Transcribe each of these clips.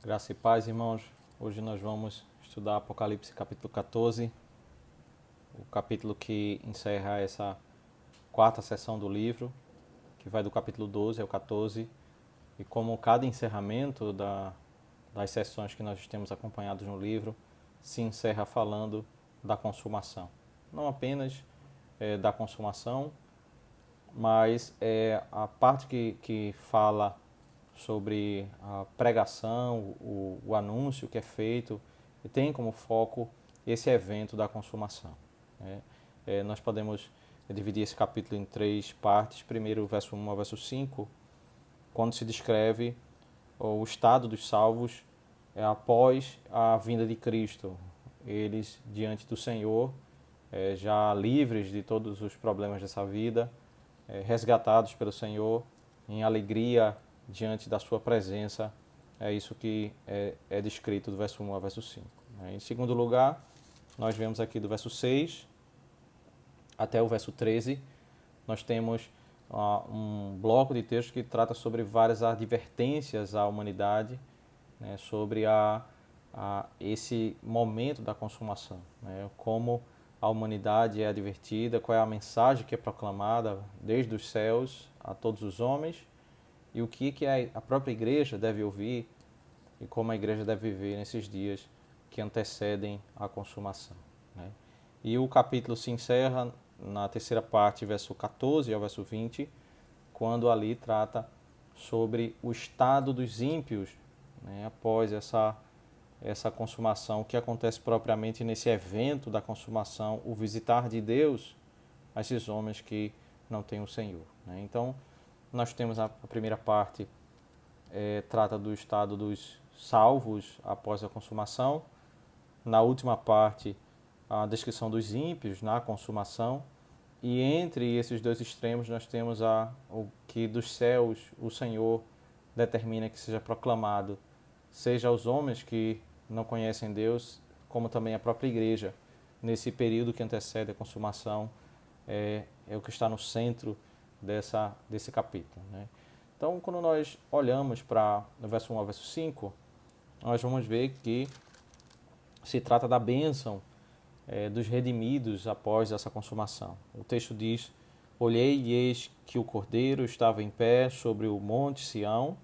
Graça e paz, irmãos. Hoje nós vamos estudar Apocalipse capítulo 14, o capítulo que encerra essa quarta sessão do livro, que vai do capítulo 12 ao 14. E como cada encerramento das sessões que nós temos acompanhados no livro, se encerra falando da consumação. Não apenas da consumação, mas a parte que fala sobre a pregação, o anúncio que é feito, e tem como foco esse evento da consumação. Né? Nós podemos dividir esse capítulo em três partes. Primeiro, o verso 1 ao verso 5, quando se descreve o estado dos salvos após a vinda de Cristo. Eles diante do Senhor, já livres de todos os problemas dessa vida, resgatados pelo Senhor, em alegria diante da sua presença. É isso que é descrito do verso 1 ao verso 5. Em segundo lugar, nós vemos aqui do verso 6 até o verso 13, nós temos um bloco de texto que trata sobre várias advertências à humanidade, né, sobre esse momento da consumação, né, como a humanidade é advertida, qual é a mensagem que é proclamada desde os céus a todos os homens e o que a própria igreja deve ouvir e como a igreja deve viver nesses dias que antecedem a consumação. Né? E o capítulo se encerra na terceira parte, verso 14 ao verso 20, quando ali trata sobre o estado dos ímpios, né, após essa consumação, que acontece propriamente nesse evento da consumação, o visitar de Deus a esses homens que não têm o Senhor. Né? Então, nós temos a primeira parte, trata do estado dos salvos após a consumação. Na última parte, a descrição dos ímpios na consumação. E entre esses dois extremos nós temos o que dos céus o Senhor determina que seja proclamado, seja aos homens que não conhecem Deus, como também a própria igreja, nesse período que antecede a consumação, é o que está no centro desse capítulo. Né? Então, quando nós olhamos para o verso 1 ao verso 5, nós vamos ver que se trata da bênção dos redimidos após essa consumação. O texto diz: olhei e eis que o Cordeiro estava em pé sobre o monte Sião.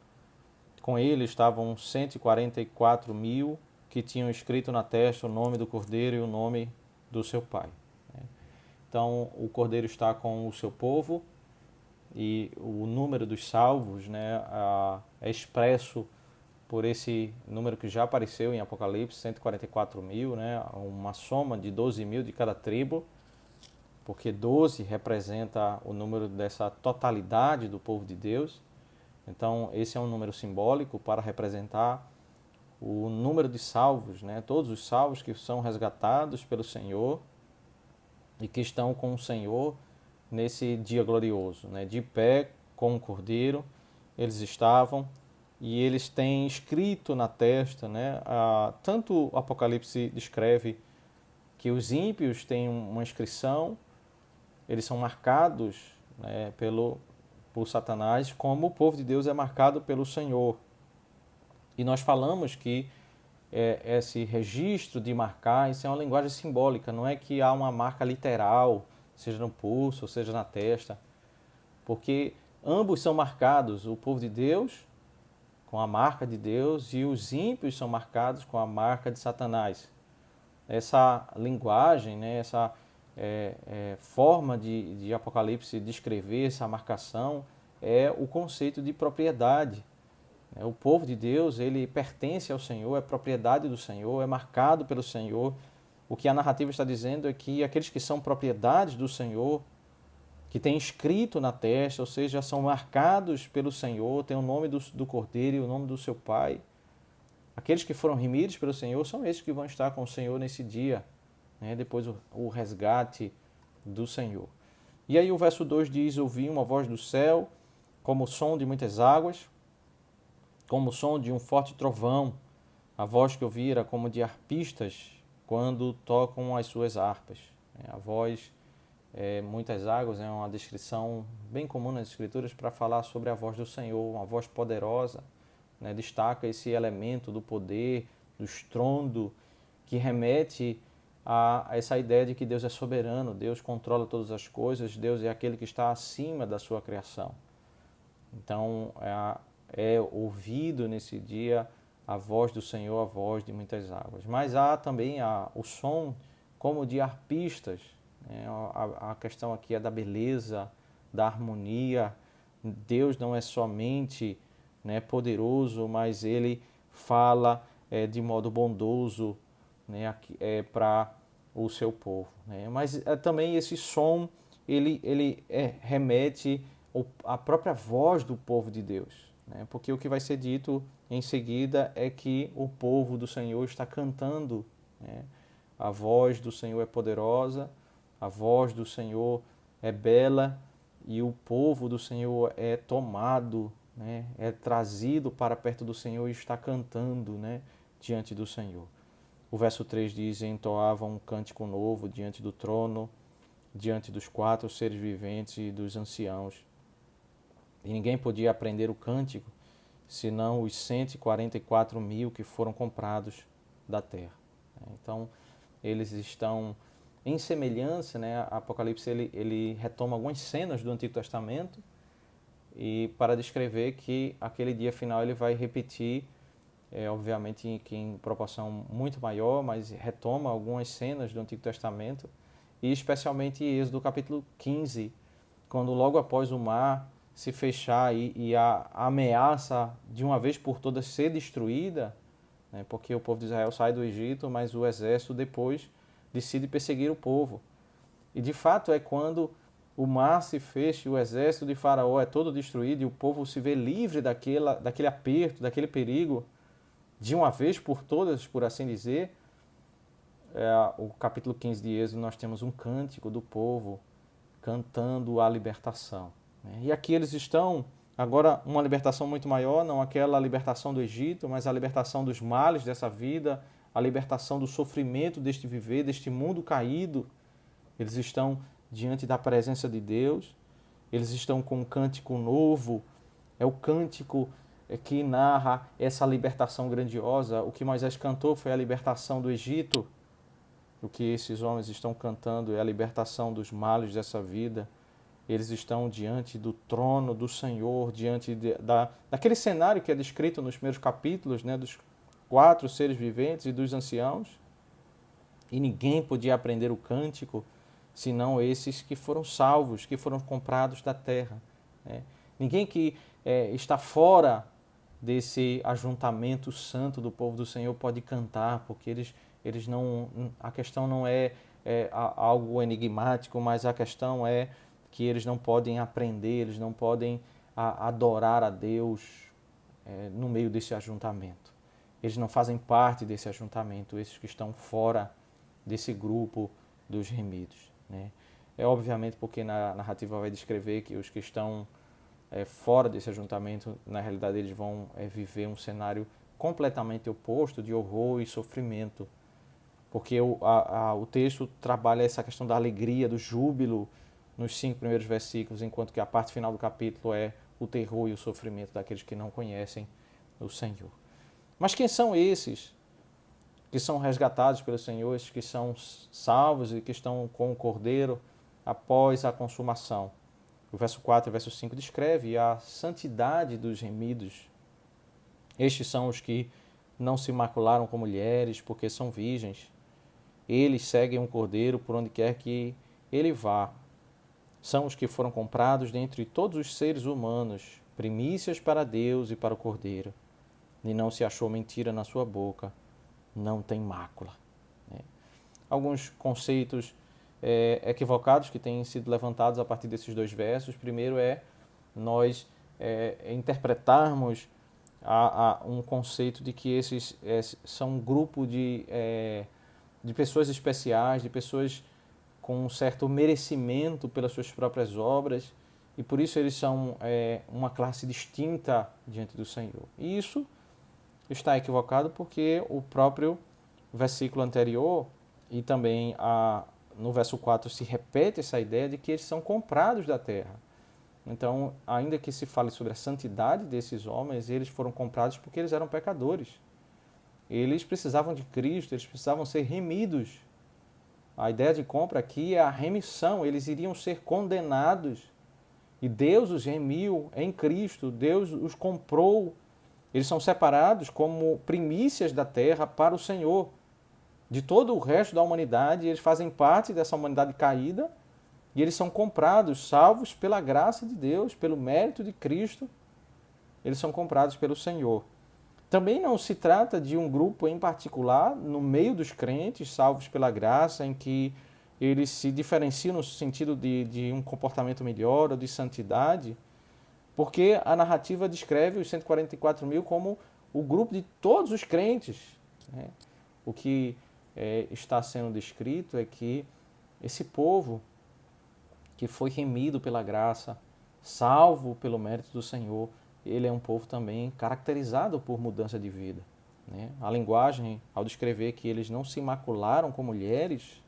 Com ele estavam 144 mil que tinham escrito na testa o nome do Cordeiro e o nome do seu pai. Então, o Cordeiro está com o seu povo e o número dos salvos, né, é expresso por esse número que já apareceu em Apocalipse, 144 mil, né, uma soma de 12 mil de cada tribo, porque 12 representa o número dessa totalidade do povo de Deus. Então, esse é um número simbólico para representar o número de salvos, né, todos os salvos que são resgatados pelo Senhor e que estão com o Senhor nesse dia glorioso, né, de pé com o Cordeiro, eles estavam. E eles têm escrito na testa, né? Tanto o Apocalipse descreve que os ímpios têm uma inscrição, eles são marcados, né, por Satanás, como o povo de Deus é marcado pelo Senhor. E nós falamos que esse registro de marcar, isso é uma linguagem simbólica, não é que há uma marca literal, seja no pulso, ou seja na testa, porque ambos são marcados, o povo de Deus com a marca de Deus e os ímpios são marcados com a marca de Satanás. Essa linguagem, né, essa forma de Apocalipse descrever essa marcação é o conceito de propriedade. O povo de Deus, ele pertence ao Senhor, é propriedade do Senhor, é marcado pelo Senhor. O que a narrativa está dizendo é que aqueles que são propriedades do Senhor, que têm escrito na testa, ou seja, são marcados pelo Senhor, tem o nome do Cordeiro e o nome do seu Pai. Aqueles que foram remidos pelo Senhor são esses que vão estar com o Senhor nesse dia, né? Depois o resgate do Senhor. E aí o verso 2 diz: ouvi uma voz do céu, como o som de muitas águas, como o som de um forte trovão. A voz que ouvi era como de arpistas quando tocam as suas harpas. A voz muitas águas é uma descrição bem comum nas Escrituras para falar sobre a voz do Senhor, uma voz poderosa, né, destaca esse elemento do poder, do estrondo, que remete a essa ideia de que Deus é soberano, Deus controla todas as coisas, Deus é aquele que está acima da sua criação. Então, é ouvido nesse dia a voz do Senhor, a voz de muitas águas. Mas há também o som como de arpistas, né? A questão aqui é da beleza, da harmonia. Deus não é somente, né, poderoso, mas Ele fala de modo bondoso, né, para o seu povo, né? Mas também esse som ele remete à própria voz do povo de Deus, né? Porque o que vai ser dito em seguida é que o povo do Senhor está cantando, né? A voz do Senhor é poderosa, a voz do Senhor é bela e o povo do Senhor é tomado, né? É trazido para perto do Senhor e está cantando, né, diante do Senhor. O verso 3 diz: entoavam um cântico novo diante do trono, diante dos 4 seres viventes e dos anciãos. E ninguém podia aprender o cântico, senão os 144 mil que foram comprados da terra. Então, eles estão em semelhança, né? Apocalipse ele retoma algumas cenas do Antigo Testamento e para descrever que aquele dia final ele vai repetir, obviamente que em proporção muito maior, mas retoma algumas cenas do Antigo Testamento e especialmente Êxodo capítulo 15, quando logo após o mar se fechar e a ameaça de uma vez por todas ser destruída, né, porque o povo de Israel sai do Egito, mas o exército depois decide perseguir o povo. E de fato é quando o mar se fecha e o exército de Faraó é todo destruído e o povo se vê livre daquele aperto, daquele perigo, de uma vez por todas, por assim dizer. O capítulo 15 de Êxodo nós temos um cântico do povo cantando a libertação. E aqui eles estão, agora uma libertação muito maior, não aquela libertação do Egito, mas a libertação dos males dessa vida, a libertação do sofrimento deste viver, deste mundo caído. Eles estão diante da presença de Deus, eles estão com um cântico novo, é o cântico que narra essa libertação grandiosa. O que Moisés cantou foi a libertação do Egito, o que esses homens estão cantando é a libertação dos males dessa vida. Eles estão diante do trono do Senhor, diante daquele cenário que é descrito nos primeiros capítulos, né, dos 4 seres viventes e dos anciãos. E ninguém podia aprender o cântico, senão esses que foram salvos, que foram comprados da terra, né? Ninguém que está fora desse ajuntamento santo do povo do Senhor pode cantar, porque eles não, a questão não é algo enigmático, mas a questão é que eles não podem aprender, eles não podem adorar a Deus no meio desse ajuntamento. Eles não fazem parte desse ajuntamento, esses que estão fora desse grupo dos remidos, né? É obviamente porque na narrativa vai descrever que os que estão fora desse ajuntamento, na realidade eles vão viver um cenário completamente oposto de horror e sofrimento, porque o texto trabalha essa questão da alegria, do júbilo nos 5 primeiros versículos, enquanto que a parte final do capítulo é o terror e o sofrimento daqueles que não conhecem o Senhor. Mas quem são esses que são resgatados pelo Senhor, esses que são salvos e que estão com o Cordeiro após a consumação? O verso 4 e o verso 5 descreve a santidade dos remidos. Estes são os que não se macularam com mulheres, porque são virgens. Eles seguem um cordeiro por onde quer que ele vá. São os que foram comprados dentre todos os seres humanos, primícias para Deus e para o cordeiro. E não se achou mentira na sua boca, não tem mácula. Alguns conceitos equivocados que têm sido levantados a partir desses 2 versos. Primeiro é nós interpretarmos um conceito de que esses são um grupo de pessoas especiais, de pessoas com um certo merecimento pelas suas próprias obras, e por isso eles são uma classe distinta diante do Senhor. E isso está equivocado porque o próprio versículo anterior e também no verso 4 se repete essa ideia de que eles são comprados da terra. Então, ainda que se fale sobre a santidade desses homens, eles foram comprados porque eles eram pecadores. Eles precisavam de Cristo, eles precisavam ser remidos. A ideia de compra aqui é a remissão, eles iriam ser condenados. E Deus os remiu em Cristo, Deus os comprou. Eles são separados como primícias da terra para o Senhor. De todo o resto da humanidade, eles fazem parte dessa humanidade caída e eles são comprados, salvos pela graça de Deus, pelo mérito de Cristo. Eles são comprados pelo Senhor. Também não se trata de um grupo em particular, no meio dos crentes, salvos pela graça, em que eles se diferenciam no sentido de um comportamento melhor ou de santidade, porque a narrativa descreve os 144 mil como o grupo de todos os crentes. Né? O que está sendo descrito é que esse povo que foi remido pela graça, salvo pelo mérito do Senhor, ele é um povo também caracterizado por mudança de vida. Né? A linguagem, ao descrever que eles não se macularam com mulheres,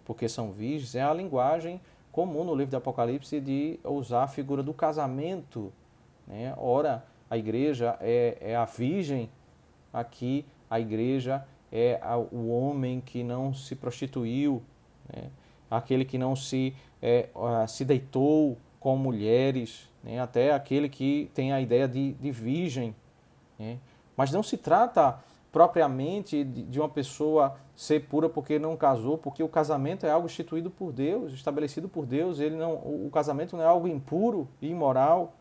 porque são virgens, é a linguagem comum no livro do Apocalipse de usar a figura do casamento. Né? Ora, a igreja é a virgem, aqui a igreja é o homem que não se prostituiu, né? Aquele que não se deitou com mulheres, né? Até aquele que tem a ideia de virgem. Né? Mas não se trata propriamente de uma pessoa ser pura porque não casou, porque o casamento é algo instituído por Deus, estabelecido por Deus. O casamento não é algo impuro e imoral.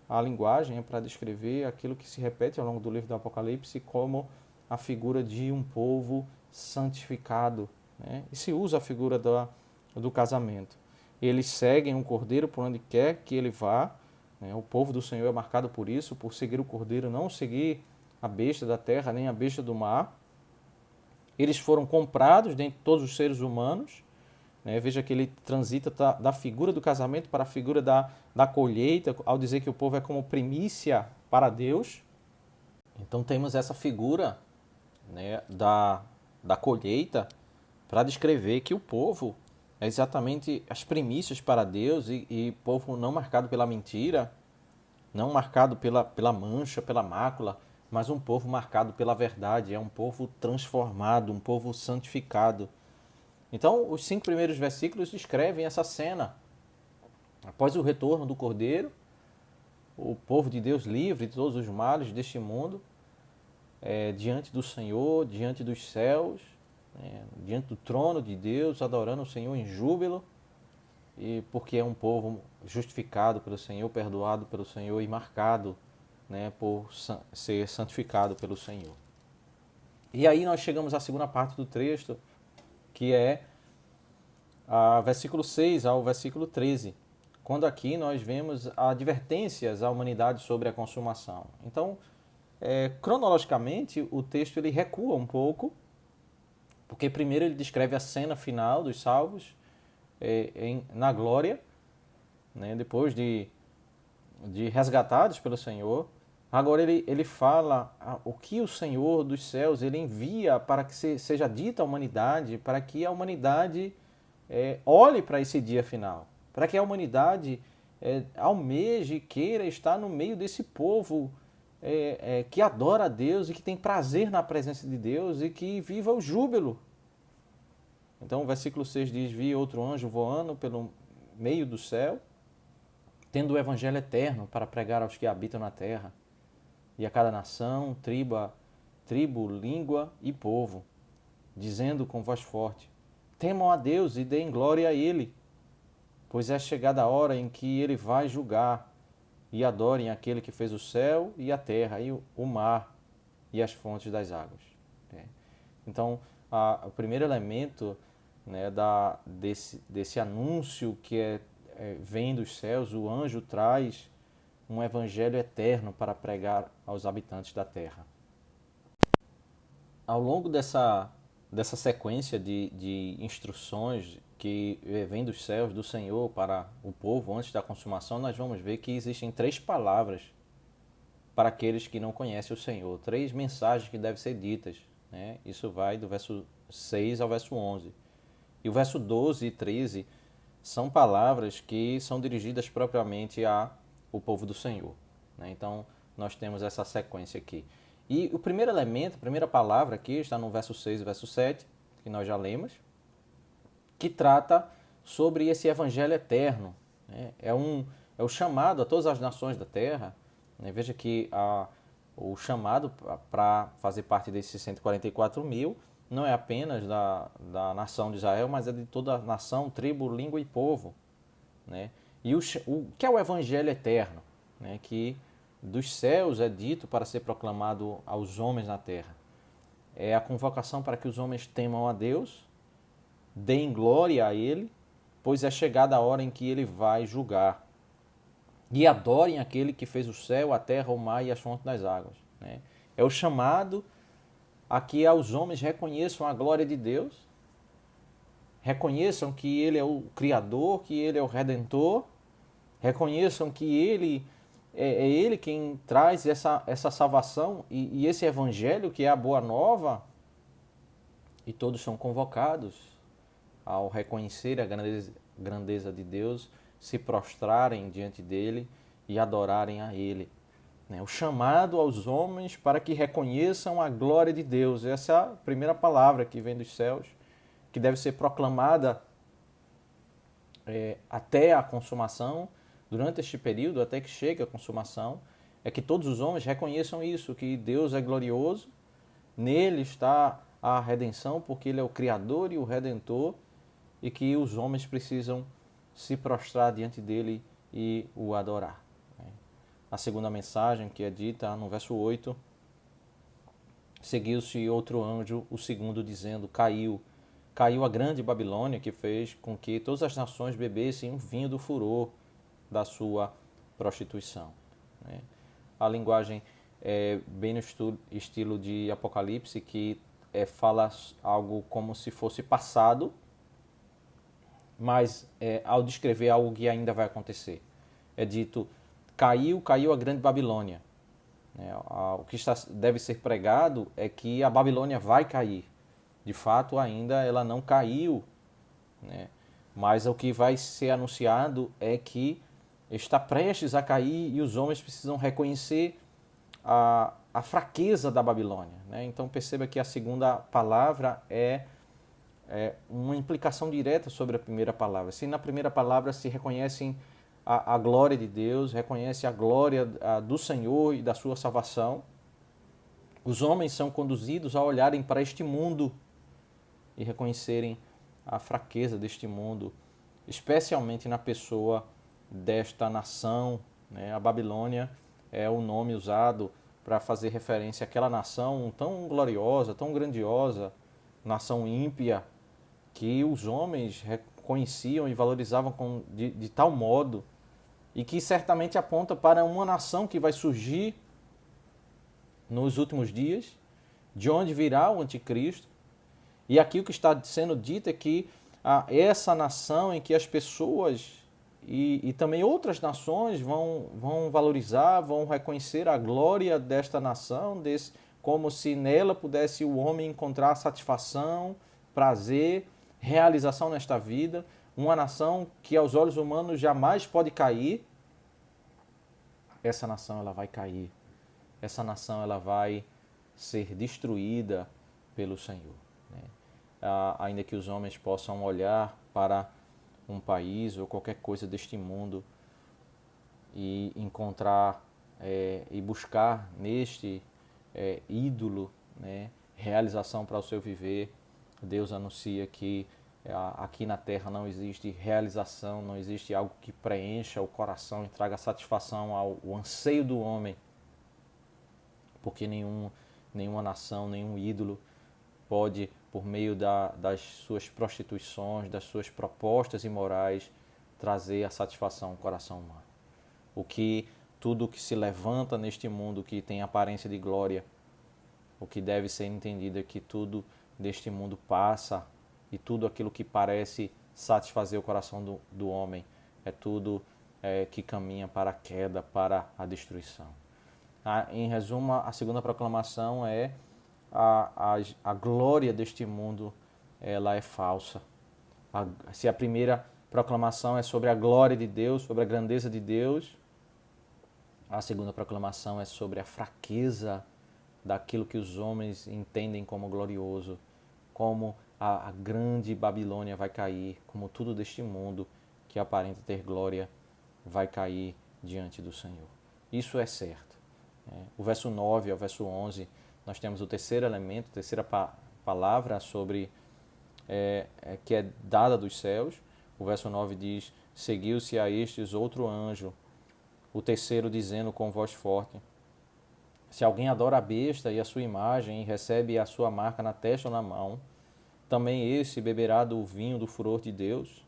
A linguagem é para descrever aquilo que se repete ao longo do livro do Apocalipse como a figura de um povo santificado. Né? E se usa a figura do casamento. Eles seguem um cordeiro por onde quer que ele vá. Né? O povo do Senhor é marcado por isso, por seguir o cordeiro, não seguir a besta da terra, nem a besta do mar. Eles foram comprados dentre todos os seres humanos. Né? Veja que ele transita da figura do casamento para a figura da colheita, ao dizer que o povo é como primícia para Deus. Então temos essa figura, né, da colheita para descrever que o povo é exatamente as primícias para Deus e povo não marcado pela mentira, não marcado pela mancha, pela mácula, mas um povo marcado pela verdade, é um povo transformado, um povo santificado. Então, os 5 primeiros versículos descrevem essa cena. Após o retorno do Cordeiro, o povo de Deus livre de todos os males deste mundo, diante do Senhor, diante dos céus, diante do trono de Deus, adorando o Senhor em júbilo, e porque é um povo justificado pelo Senhor, perdoado pelo Senhor e marcado, né, por ser santificado pelo Senhor. E aí nós chegamos à segunda parte do texto, que é versículo 6 ao versículo 13, quando aqui nós vemos advertências à humanidade sobre a consumação. Então, cronologicamente, o texto ele recua um pouco, porque primeiro ele descreve a cena final dos salvos na glória, né, depois de resgatados pelo Senhor. Agora ele fala o que o Senhor dos céus ele envia para que seja dita à humanidade, para que a humanidade olhe para esse dia final, para que a humanidade almeje e queira estar no meio desse povo que adora a Deus e que tem prazer na presença de Deus e que viva o júbilo. Então o versículo 6 diz: vi outro anjo voando pelo meio do céu, tendo o evangelho eterno para pregar aos que habitam na terra, e a cada nação, tribo, língua e povo, dizendo com voz forte: temam a Deus e deem glória a Ele, pois é chegada a hora em que Ele vai julgar, e adorem aquele que fez o céu e a terra, e o mar e as fontes das águas. Então, o primeiro elemento, né, desse anúncio que vem dos céus, o anjo traz um evangelho eterno para pregar aos habitantes da terra. Ao longo dessa sequência de instruções que vem dos céus, do Senhor para o povo antes da consumação, nós vamos ver que existem 3 palavras para aqueles que não conhecem o Senhor, 3 mensagens que devem ser ditas. Né? Isso vai do verso 6 ao verso 11. E o verso 12 e 13 são palavras que são dirigidas propriamente ao povo do Senhor, né? Então, nós temos essa sequência aqui. E o primeiro elemento, a primeira palavra aqui, está no verso 6 e verso 7, que nós já lemos, que trata sobre esse evangelho eterno, né? É o chamado a todas as nações da terra, né? Veja que o chamado para fazer parte desses 144 mil não é apenas da nação de Israel, mas é de toda a nação, tribo, língua e povo, né? E o que é o evangelho eterno, né? Que dos céus é dito para ser proclamado aos homens na terra. É a convocação para que os homens temam a Deus, deem glória a Ele, pois é chegada a hora em que Ele vai julgar. E adorem aquele que fez o céu, a terra, o mar e as fontes das águas, né? É o chamado a que os homens reconheçam a glória de Deus, reconheçam que Ele é o Criador, que Ele é o Redentor, reconheçam que é Ele quem traz essa salvação e esse Evangelho, que é a Boa Nova, e todos são convocados ao reconhecer a grandeza de Deus, se prostrarem diante dele e adorarem a Ele, né? O chamado aos homens para que reconheçam a glória de Deus. Essa é a primeira palavra que vem dos céus, que deve ser proclamada até a consumação, durante este período, até que chegue a consumação, é que todos os homens reconheçam isso, que Deus é glorioso, nele está a redenção, porque Ele é o Criador e o Redentor, e que os homens precisam se prostrar diante dele e o adorar. A segunda mensagem, que é dita no verso 8, seguiu-se outro anjo, o segundo, dizendo: caiu a grande Babilônia, que fez com que todas as nações bebessem o vinho do furor da sua prostituição. A linguagem é bem no estilo de Apocalipse, que fala algo como se fosse passado, mas ao descrever algo que ainda vai acontecer. É dito: caiu a grande Babilônia. O que deve ser pregado é que a Babilônia vai cair. De fato, ainda ela não caiu, né? Mas o que vai ser anunciado é que está prestes a cair e os homens precisam reconhecer a fraqueza da Babilônia, né? Então perceba que a segunda palavra é uma implicação direta sobre a primeira palavra. Se na primeira palavra se reconhecem a glória de Deus, reconhece a glória do Senhor e da sua salvação, os homens são conduzidos a olharem para este mundo e reconhecerem a fraqueza deste mundo, especialmente na pessoa desta nação, né? A Babilônia é o nome usado para fazer referência àquela nação tão gloriosa, tão grandiosa, nação ímpia, que os homens reconheciam e valorizavam de tal modo, e que certamente aponta para uma nação que vai surgir nos últimos dias, de onde virá o anticristo. E aqui o que está sendo dito é que essa nação em que as pessoas e também outras nações vão valorizar, vão reconhecer a glória desta nação, como se nela pudesse o homem encontrar satisfação, prazer, realização nesta vida, uma nação que aos olhos humanos jamais pode cair. Essa nação ela vai cair. Essa nação ela vai ser destruída pelo Senhor, né? Ainda que os homens possam olhar para um país ou qualquer coisa deste mundo e encontrar e buscar neste ídolo, né, realização para o seu viver, Deus anuncia que aqui na terra não existe realização, não existe algo que preencha o coração e traga satisfação ao anseio do homem, porque nenhuma nação, nenhum ídolo pode, por meio das suas prostituições, das suas propostas imorais, trazer a satisfação ao coração humano. Tudo que se levanta neste mundo que tem aparência de glória, o que deve ser entendido é que tudo deste mundo passa, e tudo aquilo que parece satisfazer o coração do homem é tudo que caminha para a queda, para a destruição. Em resumo, a segunda proclamação é a glória deste mundo ela é falsa. Se a primeira proclamação é sobre a glória de Deus, sobre a grandeza de Deus. A segunda proclamação é sobre a fraqueza daquilo que os homens entendem como glorioso, como a grande Babilônia vai cair, como tudo deste mundo que aparenta ter glória vai cair diante do Senhor. Isso é certo. O verso 9 ao verso 11, nós temos o terceiro elemento, a terceira palavra sobre que é dada dos céus. O verso 9 diz: seguiu-se a estes outro anjo, o terceiro dizendo com voz forte: se alguém adora a besta e a sua imagem e recebe a sua marca na testa ou na mão, também esse beberá do vinho do furor de Deus,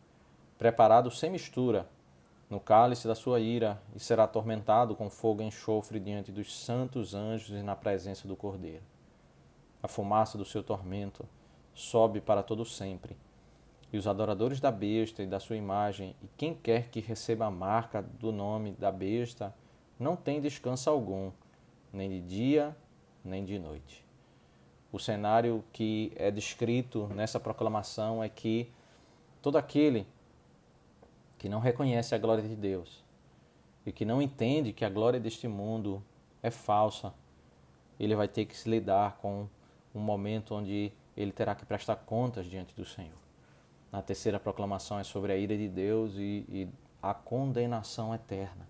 preparado sem mistura, no cálice da sua ira, e será atormentado com fogo e enxofre diante dos santos anjos e na presença do Cordeiro. A fumaça do seu tormento sobe para todo sempre. E os adoradores da besta e da sua imagem, e quem quer que receba a marca do nome da besta, não tem descanso algum, nem de dia, nem de noite. O cenário que é descrito nessa proclamação é que todo aquele que não reconhece a glória de Deus e que não entende que a glória deste mundo é falsa, ele vai ter que se lidar com um momento onde ele terá que prestar contas diante do Senhor. A terceira proclamação é sobre a ira de Deus e a condenação eterna.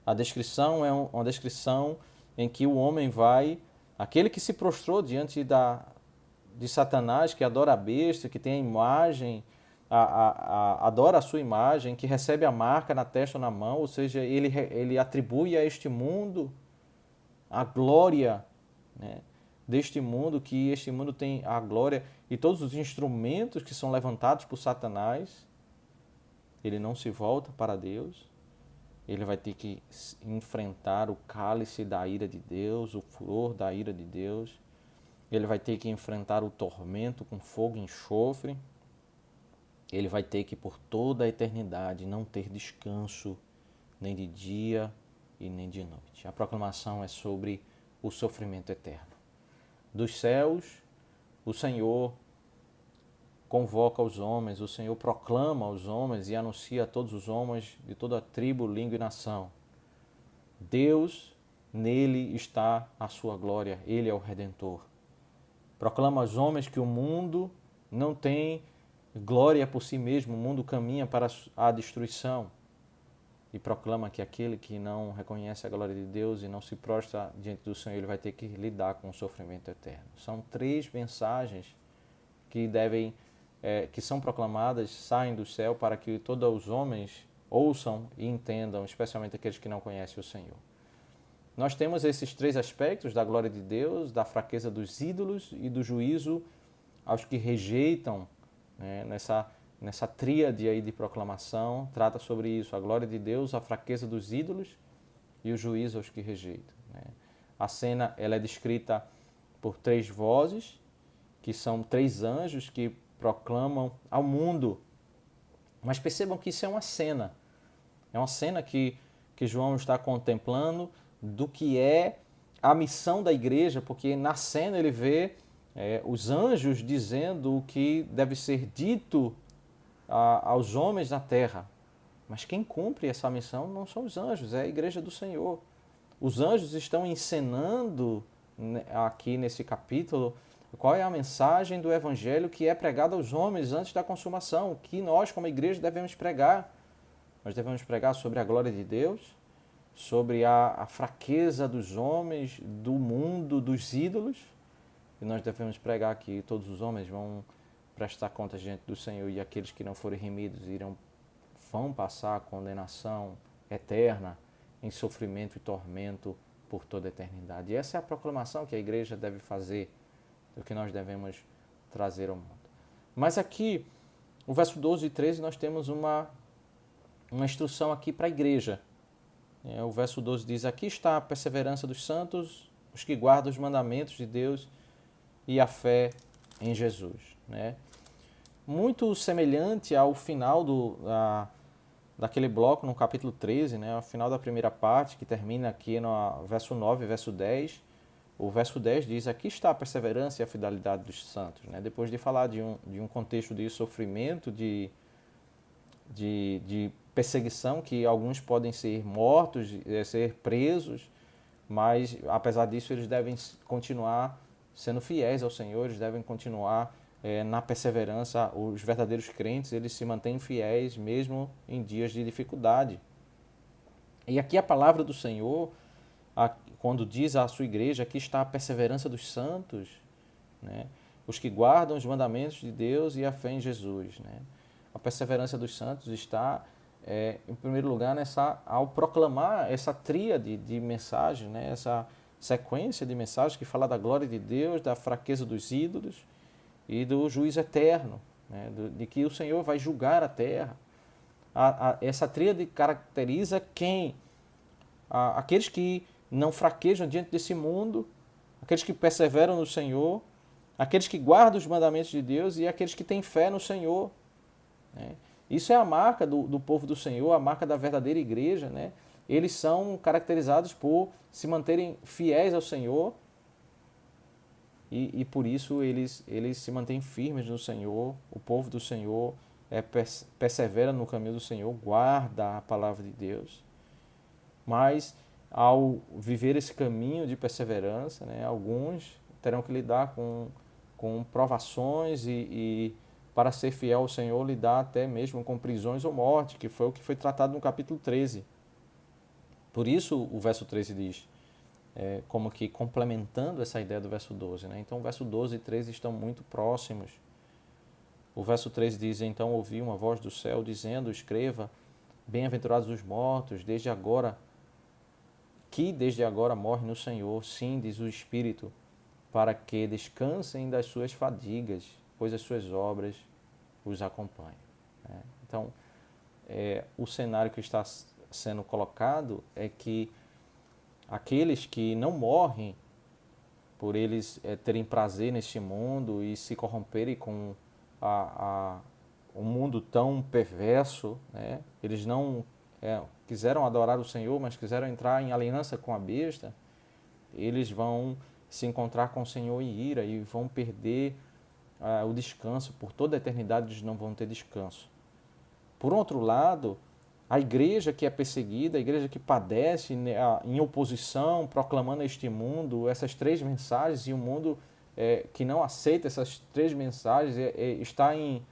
A descrição é uma descrição em que o homem vai, aquele que se prostrou diante de Satanás, que adora a besta, que tem a imagem, adora a sua imagem, que recebe a marca na testa ou na mão, ou seja, ele atribui a este mundo a glória, né, deste mundo, que este mundo tem a glória e todos os instrumentos que são levantados por Satanás. Ele não se volta para Deus, ele vai ter que enfrentar o cálice da ira de Deus, o furor da ira de Deus, ele vai ter que enfrentar o tormento com fogo e enxofre, ele vai ter que por toda a eternidade não ter descanso, nem de dia e nem de noite. A proclamação é sobre o sofrimento eterno. Dos céus, o Senhor convoca os homens, o Senhor proclama aos homens e anuncia a todos os homens de toda tribo, língua e nação: Deus, nele está a sua glória, ele é o Redentor. Proclama aos homens que o mundo não tem glória por si mesmo, o mundo caminha para a destruição. E proclama que aquele que não reconhece a glória de Deus e não se prostra diante do Senhor, ele vai ter que lidar com o sofrimento eterno. São três mensagens que são proclamadas, saem do céu para que todos os homens ouçam e entendam, especialmente aqueles que não conhecem o Senhor. Nós temos esses três aspectos da glória de Deus, da fraqueza dos ídolos e do juízo aos que rejeitam, né, nessa tríade aí de proclamação, trata sobre isso: a glória de Deus, a fraqueza dos ídolos e o juízo aos que rejeitam. Né? A cena ela é descrita por três vozes, que são três anjos que proclamam ao mundo. Mas percebam que isso é uma cena que João está contemplando do que é a missão da igreja, porque na cena ele vê os anjos dizendo o que deve ser dito aos homens na terra. Mas quem cumpre essa missão não são os anjos, é a igreja do Senhor. Os anjos estão encenando aqui nesse capítulo qual é a mensagem do evangelho que é pregada aos homens antes da consumação, que nós como igreja devemos pregar. Nós devemos pregar sobre a glória de Deus, sobre a fraqueza dos homens, do mundo, dos ídolos, e nós devemos pregar que todos os homens vão prestar contas diante do Senhor, e aqueles que não forem remidos vão passar a condenação eterna em sofrimento e tormento por toda a eternidade. E essa é a proclamação que a igreja deve fazer, do que nós devemos trazer ao mundo. Mas aqui, o verso 12 e 13, nós temos uma instrução aqui para a igreja. O verso 12 diz: aqui está a perseverança dos santos, os que guardam os mandamentos de Deus e a fé em Jesus. Né? Muito semelhante ao final daquele bloco no capítulo 13, né? Ao final da primeira parte, que termina aqui no verso 9 e verso 10. O verso 10 diz: aqui está a perseverança e a fidelidade dos santos. Né? Depois de falar de um contexto de sofrimento, de de perseguição, que alguns podem ser mortos, ser presos, mas apesar disso eles devem continuar sendo fiéis ao Senhor, eles devem continuar na perseverança. Os verdadeiros crentes, eles se mantêm fiéis mesmo em dias de dificuldade. E aqui a palavra do Senhor, quando diz à sua igreja, aqui está a perseverança dos santos, né? Os que guardam os mandamentos de Deus e a fé em Jesus, né? A perseverança dos santos está, em primeiro lugar, ao proclamar essa tríade de mensagens, né? Essa sequência de mensagens que fala da glória de Deus, da fraqueza dos ídolos e do juízo eterno, né? De que o Senhor vai julgar a terra. Essa tríade caracteriza quem? Aqueles que não fraquejam diante desse mundo, aqueles que perseveram no Senhor, aqueles que guardam os mandamentos de Deus e aqueles que têm fé no Senhor, né? Isso é a marca do povo do Senhor, a marca da verdadeira igreja, né? Eles são caracterizados por se manterem fiéis ao Senhor e por isso eles se mantêm firmes no Senhor. O povo do Senhor persevera no caminho do Senhor, guarda a palavra de Deus. Mas ao viver esse caminho de perseverança, né, alguns terão que lidar com provações e para ser fiel ao Senhor, lidar até mesmo com prisões ou morte, que foi o que foi tratado no capítulo 13. Por isso o verso 13 diz, como que complementando essa ideia do verso 12. Né? Então o verso 12 e 13 estão muito próximos. O verso 13 diz, então ouvi uma voz do céu dizendo, escreva, bem-aventurados os mortos, desde agora morre no Senhor, sim, diz o Espírito, para que descansem das suas fadigas, pois as suas obras os acompanham. Então, o cenário que está sendo colocado é que aqueles que não morrem por eles terem prazer neste mundo e se corromperem com um mundo tão perverso, né? Eles não quiseram adorar o Senhor, mas quiseram entrar em aliança com a besta, eles vão se encontrar com o Senhor em ira e vão perder o descanso. Por toda a eternidade eles não vão ter descanso. Por outro lado, a igreja que é perseguida, a igreja que padece em oposição, proclamando a este mundo essas três mensagens, e o mundo que não aceita essas três mensagens está em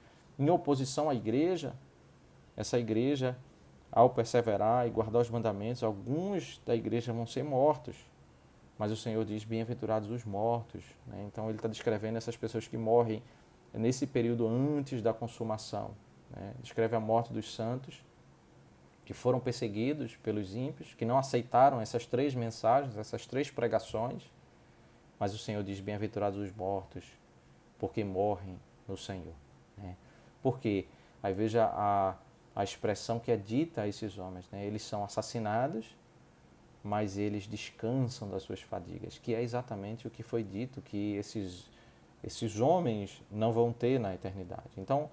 oposição à igreja. Essa igreja, ao perseverar e guardar os mandamentos, alguns da igreja vão ser mortos. Mas o Senhor diz, bem-aventurados os mortos. Né? Então ele está descrevendo essas pessoas que morrem nesse período antes da consumação. Né? Descreve a morte dos santos, que foram perseguidos pelos ímpios, que não aceitaram essas três mensagens, essas três pregações. Mas o Senhor diz, bem-aventurados os mortos, porque morrem no Senhor. Né? Porque, aí veja a expressão que é dita a esses homens. Né? Eles são assassinados, mas eles descansam das suas fadigas, que é exatamente o que foi dito, que esses homens não vão ter na eternidade. Então,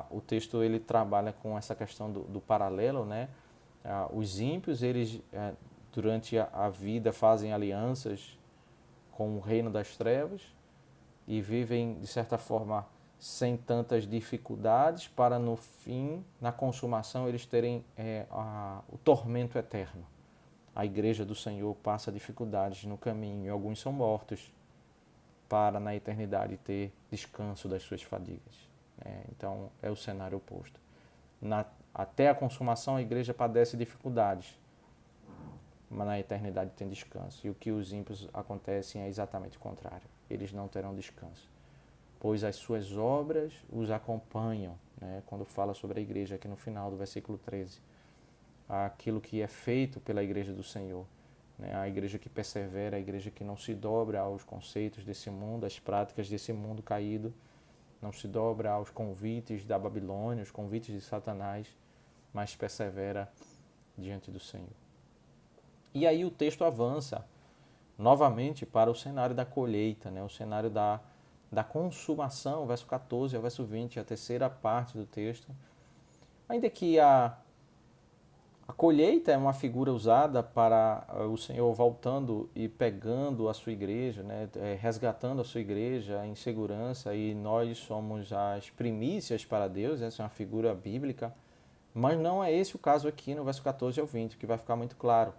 o texto ele trabalha com essa questão do paralelo, né? Os ímpios, eles durante a vida fazem alianças com o reino das trevas e vivem, de certa forma, sem tantas dificuldades, para no fim, na consumação, eles terem o tormento eterno. A igreja do Senhor passa dificuldades no caminho e alguns são mortos para na eternidade ter descanso das suas fadigas. Então é o cenário oposto. Até a consumação a igreja padece dificuldades, mas na eternidade tem descanso. E o que os ímpios acontecem é exatamente o contrário. Eles não terão descanso, pois as suas obras os acompanham. Né? Quando fala sobre a igreja aqui no final do versículo 13. Aquilo que é feito pela igreja do Senhor, né? A igreja que persevera, a igreja que não se dobra aos conceitos desse mundo, às práticas desse mundo caído, não se dobra aos convites da Babilônia, os convites de Satanás, mas persevera diante do Senhor. E aí o texto avança novamente para o cenário da colheita, né? O cenário da consumação, verso 14 ao verso 20, a terceira parte do texto. Ainda que a A colheita é uma figura usada para o Senhor voltando e pegando a sua igreja, né? Resgatando a sua igreja em segurança, e nós somos as primícias para Deus. Essa é uma figura bíblica, mas não é esse o caso aqui no verso 14 ao 20, que vai ficar muito claro,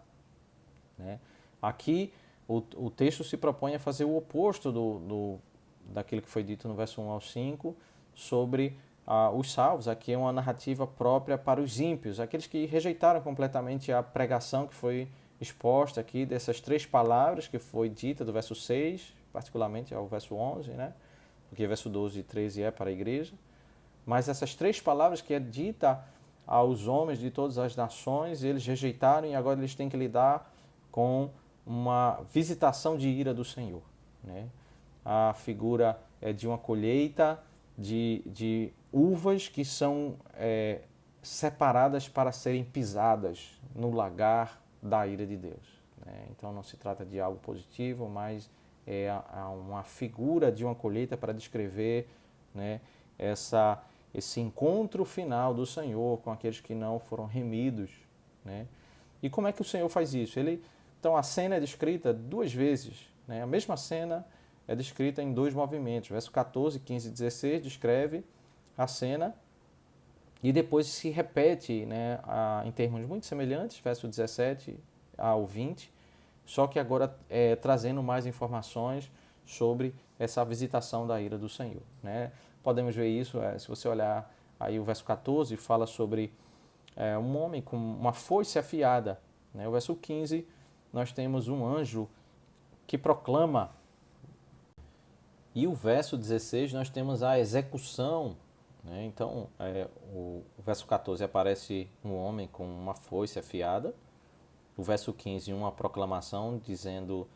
né? Aqui o texto se propõe a fazer o oposto daquilo que foi dito no verso 1 ao 5 sobre os salvos. Aqui é uma narrativa própria para os ímpios, aqueles que rejeitaram completamente a pregação que foi exposta aqui, dessas 3 palavras que foi dita do verso 6, particularmente ao verso 11, né? Porque verso 12 e 13 é para a igreja. Mas essas 3 palavras que é dita aos homens de todas as nações, eles rejeitaram, e agora eles têm que lidar com uma visitação de ira do Senhor, né? A figura é de uma colheita de uvas que são separadas para serem pisadas no lagar da ira de Deus, né? Então não se trata de algo positivo, mas é uma figura de uma colheita para descrever, né, esse encontro final do Senhor com aqueles que não foram remidos, né? E como é que o Senhor faz isso? Então a cena é descrita 2 vezes, né? A mesma cena é descrita em 2 movimentos. Verso 14, 15 e 16 descreve a cena e depois se repete, né, em termos muito semelhantes, verso 17 ao 20, só que agora trazendo mais informações sobre essa visitação da ira do Senhor, né? Podemos ver isso, se você olhar aí o verso 14, fala sobre um homem com uma foice afiada, né? O verso 15, nós temos um anjo que proclama, e o verso 16 nós temos a execução, né? Então, o verso 14 aparece um homem com uma foice afiada, o verso 15 uma proclamação dizendo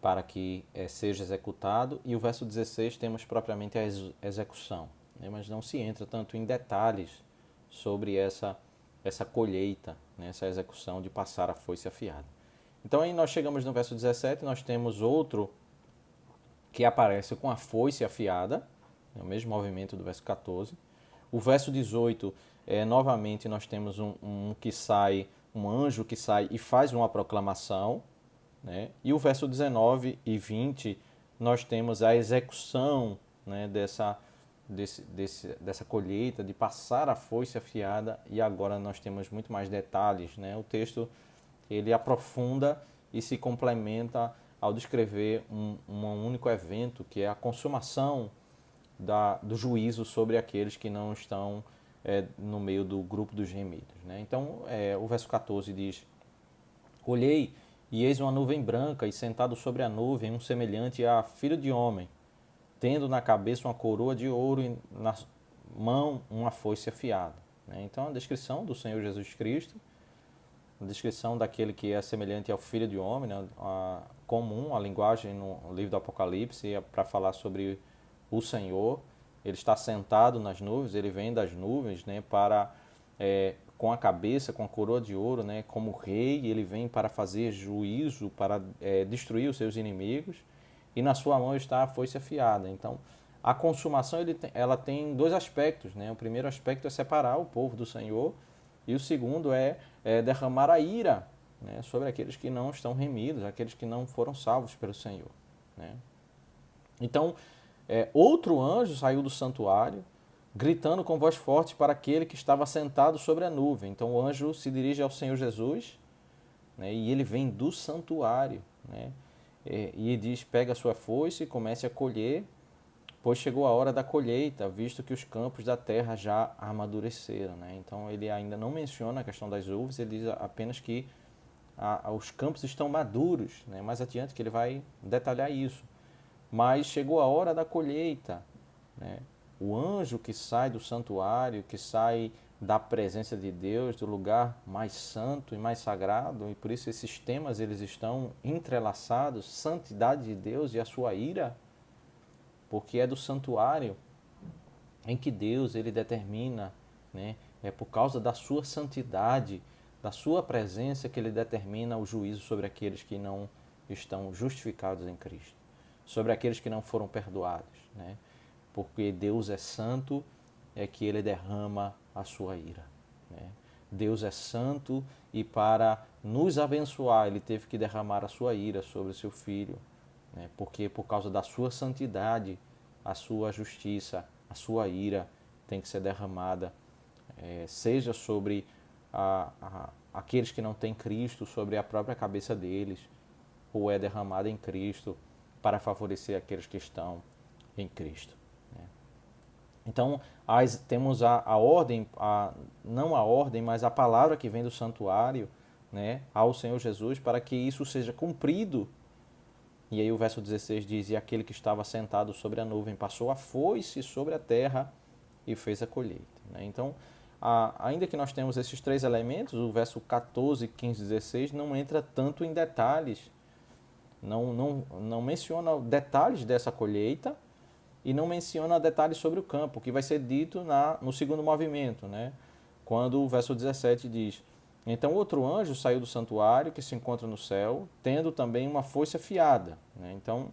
para que seja executado, e o verso 16 temos propriamente a execução, né? Mas não se entra tanto em detalhes sobre essa colheita, né? Essa execução de passar a foice afiada. Então aí nós chegamos no verso 17, nós temos outro que aparece com a foice afiada, é o mesmo movimento do verso 14. O verso 18, novamente nós temos um anjo que sai e faz uma proclamação, né? E o verso 19 e 20, nós temos a execução, né, dessa colheita, de passar a foice afiada, e agora nós temos muito mais detalhes, né? O texto ele aprofunda e se complementa ao descrever um único evento, que é a consumação do juízo sobre aqueles que não estão no meio do grupo dos remidos, né? Então, o verso 14 diz: Olhei, e eis uma nuvem branca, e sentado sobre a nuvem um semelhante a filho de homem, tendo na cabeça uma coroa de ouro e na mão uma foice afiada, né? Então, a descrição do Senhor Jesus Cristo, a descrição daquele que é semelhante ao filho de homem, né? Comum, a linguagem no livro do Apocalipse é para falar sobre o Senhor. Ele está sentado nas nuvens, ele vem das nuvens, né, com a cabeça, com a coroa de ouro, né, como rei, ele vem para fazer juízo, para destruir os seus inimigos, e na sua mão está a foice afiada. Então, a consumação ela tem 2 aspectos, né? O primeiro aspecto é separar o povo do Senhor, e o segundo é derramar a ira, né, sobre aqueles que não estão remidos, aqueles que não foram salvos pelo Senhor, né? Então, outro anjo saiu do santuário, gritando com voz forte para aquele que estava sentado sobre a nuvem. Então, o anjo se dirige ao Senhor Jesus, né, e ele vem do santuário, né, e diz: pega a sua foice e comece a colher, pois chegou a hora da colheita, visto que os campos da terra já amadureceram, né? Então, ele ainda não menciona a questão das uvas, ele diz apenas que os campos estão maduros, né? Mais adiante que ele vai detalhar isso. Mas chegou a hora da colheita, né? O anjo que sai do santuário, que sai da presença de Deus, do lugar mais santo e mais sagrado, e por isso esses temas eles estão entrelaçados, santidade de Deus e a sua ira, porque é do santuário em que Deus ele determina, né? É por causa da sua santidade, da sua presença, que ele determina o juízo sobre aqueles que não estão justificados em Cristo, sobre aqueles que não foram perdoados, né? Porque Deus é santo, é que ele derrama a sua ira, né? Deus é santo e para nos abençoar ele teve que derramar a sua ira sobre o seu filho, né? Porque por causa da sua santidade, a sua justiça, a sua ira tem que ser derramada, seja sobre aqueles que não têm Cristo, sobre a própria cabeça deles, ou é derramada em Cristo para favorecer aqueles que estão em Cristo, né? Então, temos a ordem, não a ordem, mas a palavra que vem do santuário, né, ao Senhor Jesus, para que isso seja cumprido. E aí o verso 16 diz, e aquele que estava sentado sobre a nuvem passou a foice sobre a terra e fez a colheita, né? Então, ainda que nós temos esses três elementos, o verso 14, 15 e 16 não entra tanto em detalhes, não menciona detalhes dessa colheita, e não menciona detalhes sobre o campo, que vai ser dito no segundo movimento, né? Quando o verso 17 diz, então outro anjo saiu do santuário que se encontra no céu, tendo também uma foice afiada, né? Então,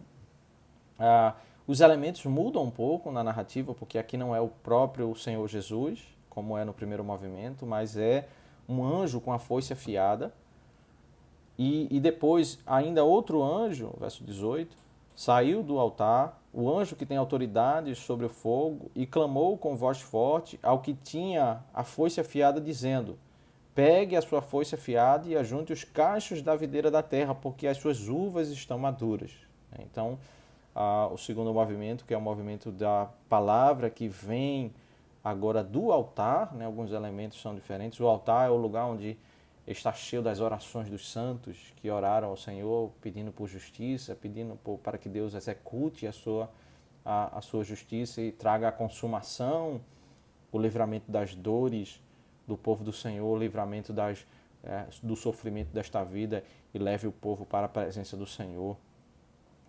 os elementos mudam um pouco na narrativa, porque aqui não é o próprio Senhor Jesus, como é no primeiro movimento, mas é um anjo com a foice afiada. E depois, ainda outro anjo, verso 18, saiu do altar, o anjo que tem autoridade sobre o fogo, e clamou com voz forte ao que tinha a foice afiada, dizendo, pegue a sua foice afiada e ajunte os cachos da videira da terra, porque as suas uvas estão maduras. Então, o segundo movimento, que é o movimento da palavra que vem agora do altar, né? Alguns elementos são diferentes. O altar é o lugar onde está cheio das orações dos santos que oraram ao Senhor, pedindo por justiça, pedindo para que Deus execute a sua justiça e traga a consumação, o livramento das dores do povo do Senhor, o livramento do sofrimento desta vida, e leve o povo para a presença do Senhor.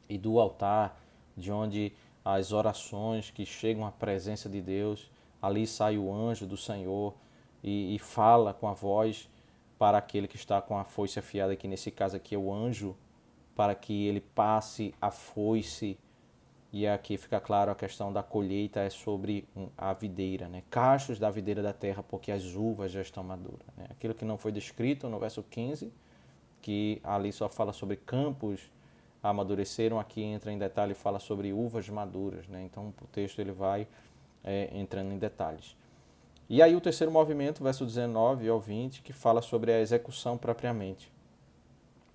E do altar, de onde as orações que chegam à presença de Deus, ali sai o anjo do Senhor e fala com a voz para aquele que está com a foice afiada, que nesse caso aqui é o anjo, para que ele passe a foice. E aqui fica claro a questão da colheita é sobre a videira, né? Cachos da videira da terra, porque as uvas já estão maduras, né? Aquilo que não foi descrito no verso 15, que ali só fala sobre campos amadureceram, aqui entra em detalhe e fala sobre uvas maduras, né? Então o texto ele vai entrando em detalhes. E aí o terceiro movimento, verso 19 ao 20, que fala sobre a execução propriamente.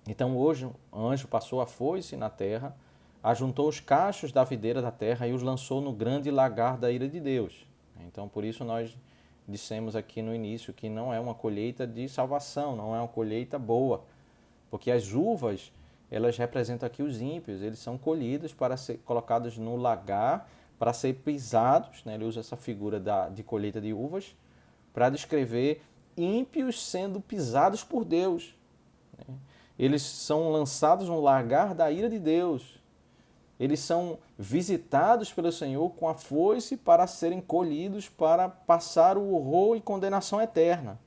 Então hoje o anjo passou a foice na terra, ajuntou os cachos da videira da terra e os lançou no grande lagar da ira de Deus. Então por isso nós dissemos aqui no início que não é uma colheita de salvação, não é uma colheita boa, porque as uvas, elas representam aqui os ímpios, eles são colhidos para ser colocados no lagar, para ser pisados, né? Ele usa essa figura de colheita de uvas para descrever ímpios sendo pisados por Deus, né? Eles são lançados no lagar da ira de Deus. Eles são visitados pelo Senhor com a foice para serem colhidos para passar o horror e condenação eterna.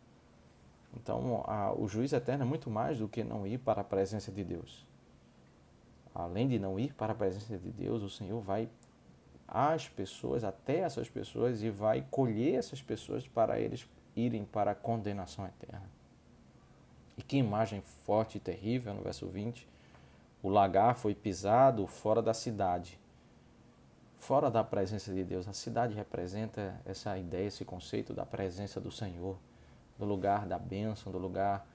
Então, o juízo eterno é muito mais do que não ir para a presença de Deus. Além de não ir para a presença de Deus, o Senhor vai às pessoas, até essas pessoas, e vai colher essas pessoas para eles irem para a condenação eterna. E que imagem forte e terrível no verso 20. O lagar foi pisado fora da cidade, fora da presença de Deus. A cidade representa essa ideia, esse conceito da presença do Senhor, do lugar da bênção, do lugar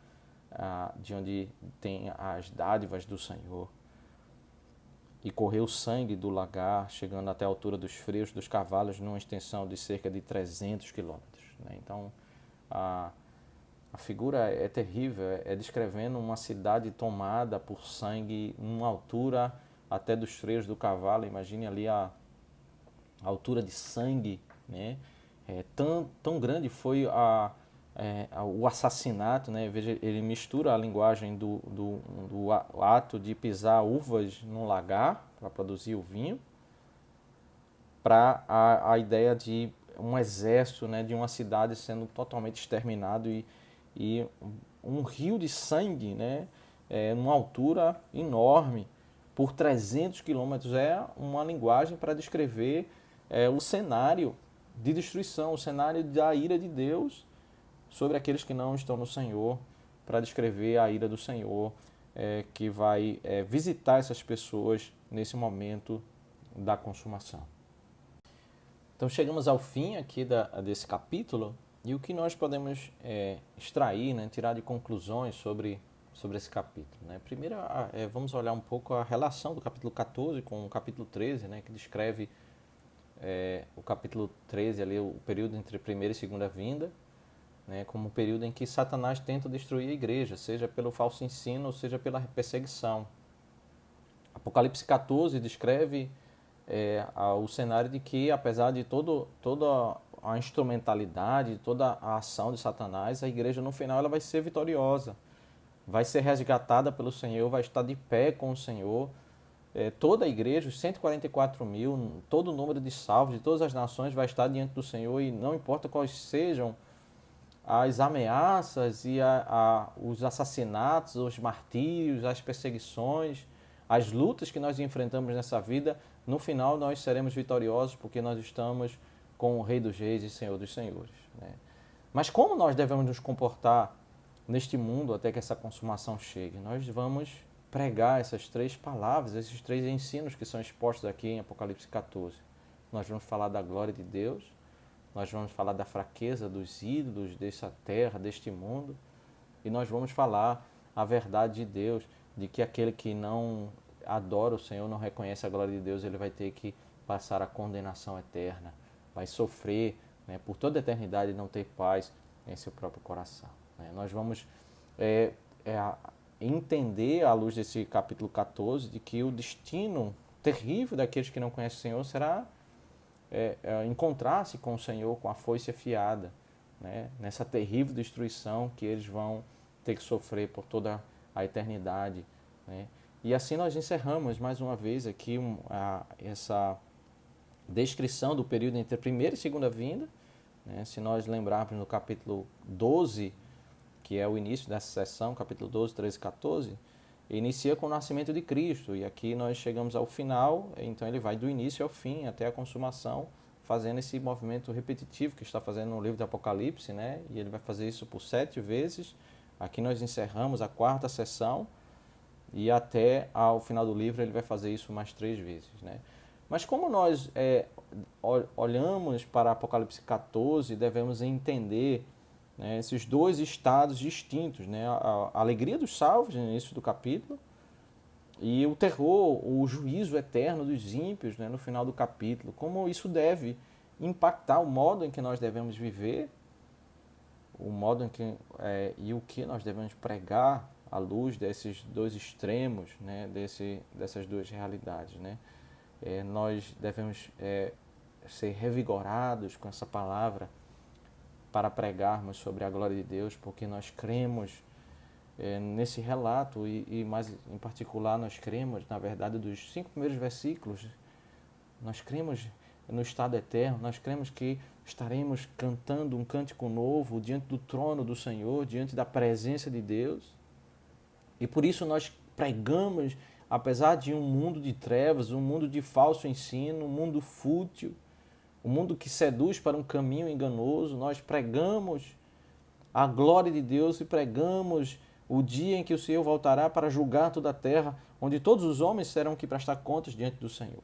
de onde tem as dádivas do Senhor. E correu sangue do lagar, chegando até a altura dos freios dos cavalos, numa extensão de cerca de 300 quilômetros. Então, a figura é terrível, é descrevendo uma cidade tomada por sangue, numa altura até dos freios do cavalo. Imagine ali a altura de sangue, né? Tão grande foi o assassinato, né? Veja, ele mistura a linguagem do ato de pisar uvas num lagar para produzir o vinho, para a ideia de um exército, né? De uma cidade sendo totalmente exterminado e um rio de sangue, né? Numa altura enorme, por 300 quilômetros. É uma linguagem para descrever o cenário de destruição, o cenário da ira de Deus sobre aqueles que não estão no Senhor, para descrever a ira do Senhor, que vai visitar essas pessoas nesse momento da consumação. Então chegamos ao fim aqui desse capítulo, e o que nós podemos extrair, né, tirar de conclusões sobre esse capítulo. Né? Primeiro, vamos olhar um pouco a relação do capítulo 14 com o capítulo 13, né, que descreve o capítulo 13, ali, o período entre a primeira e segunda vinda, né, como um período em que Satanás tenta destruir a igreja, seja pelo falso ensino ou seja pela perseguição. Apocalipse 14 descreve o cenário de que, apesar de toda a instrumentalidade, toda a ação de Satanás, a igreja no final ela vai ser vitoriosa, vai ser resgatada pelo Senhor, vai estar de pé com o Senhor. Toda a igreja, os 144 mil, todo o número de salvos de todas as nações vai estar diante do Senhor, e não importa quais sejam as ameaças e os assassinatos, os martírios, as perseguições, as lutas que nós enfrentamos nessa vida, no final nós seremos vitoriosos porque nós estamos com o Rei dos Reis e Senhor dos Senhores. Né? Mas como nós devemos nos comportar neste mundo até que essa consumação chegue? Nós vamos pregar essas três palavras, esses três ensinos que são expostos aqui em Apocalipse 14. Nós vamos falar da glória de Deus, nós vamos falar da fraqueza dos ídolos dessa terra, deste mundo, e nós vamos falar a verdade de Deus, de que aquele que não adora o Senhor, não reconhece a glória de Deus, ele vai ter que passar a condenação eterna, vai sofrer, né, por toda a eternidade, e não ter paz em seu próprio coração. Né? Nós vamos entender, à luz desse capítulo 14, de que o destino terrível daqueles que não conhecem o Senhor será encontrar-se com o Senhor com a foice afiada, né? Nessa terrível destruição que eles vão ter que sofrer por toda a eternidade. Né? E assim nós encerramos mais uma vez aqui essa descrição do período entre a primeira e segunda vinda. Né? Se nós lembrarmos no capítulo 12, que é o início dessa sessão, capítulo 12, 13 e 14, inicia com o nascimento de Cristo, e aqui nós chegamos ao final, então ele vai do início ao fim, até a consumação, fazendo esse movimento repetitivo que está fazendo no livro do Apocalipse, né? E ele vai fazer isso por 7 vezes. Aqui nós encerramos a 4ª sessão, e até ao final do livro ele vai fazer isso mais 3 vezes. Né? Mas como nós olhamos para Apocalipse 14, devemos entender, né, esses dois estados distintos, né? A alegria dos salvos no início do capítulo e o terror, o juízo eterno dos ímpios, né, no final do capítulo. Como isso deve impactar o modo em que nós devemos viver, o modo em que e o que nós devemos pregar à luz desses dois extremos, né, dessas duas realidades. Né? Nós devemos ser revigorados com essa palavra para pregarmos sobre a glória de Deus, porque nós cremos nesse relato e mais em particular nós cremos, na verdade, dos 5 primeiros versículos, nós cremos no estado eterno, nós cremos que estaremos cantando um cântico novo diante do trono do Senhor, diante da presença de Deus, e por isso nós pregamos, apesar de um mundo de trevas, um mundo de falso ensino, um mundo fútil, o mundo que seduz para um caminho enganoso, nós pregamos a glória de Deus e pregamos o dia em que o Senhor voltará para julgar toda a terra, onde todos os homens terão que prestar contas diante do Senhor.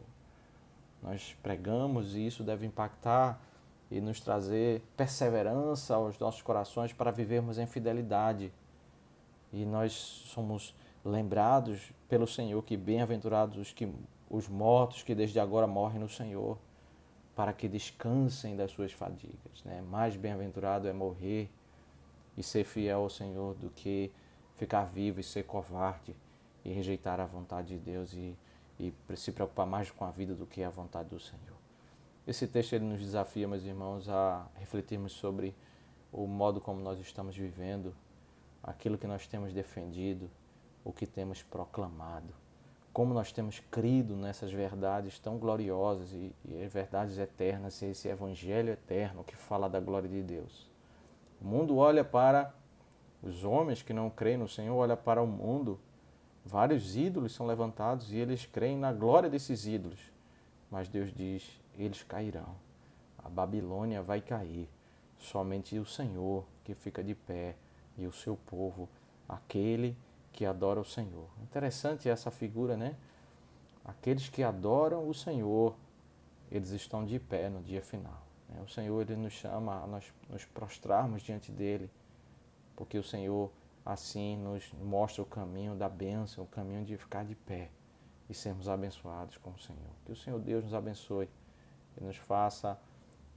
Nós pregamos e isso deve impactar e nos trazer perseverança aos nossos corações para vivermos em fidelidade. E nós somos lembrados pelo Senhor que bem-aventurados os mortos que desde agora morrem no Senhor, para que descansem das suas fadigas. Né? Mais bem-aventurado é morrer e ser fiel ao Senhor do que ficar vivo e ser covarde e rejeitar a vontade de Deus e se preocupar mais com a vida do que a vontade do Senhor. Esse texto ele nos desafia, meus irmãos, a refletirmos sobre o modo como nós estamos vivendo, aquilo que nós temos defendido, o que temos proclamado. Como nós temos crido nessas verdades tão gloriosas e verdades eternas, esse evangelho eterno que fala da glória de Deus. O mundo olha para os homens que não creem no Senhor, olha para o mundo, vários ídolos são levantados e eles creem na glória desses ídolos. Mas Deus diz, eles cairão, a Babilônia vai cair, somente o Senhor que fica de pé e o seu povo, aquele que adora o Senhor. Interessante essa figura, né? Aqueles que adoram o Senhor, eles estão de pé no dia final. O Senhor, ele nos chama a nós nos prostrarmos diante dele, porque o Senhor assim nos mostra o caminho da bênção, o caminho de ficar de pé e sermos abençoados com o Senhor. Que o Senhor Deus nos abençoe e nos faça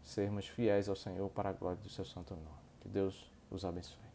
sermos fiéis ao Senhor para a glória do seu santo nome. Que Deus os abençoe.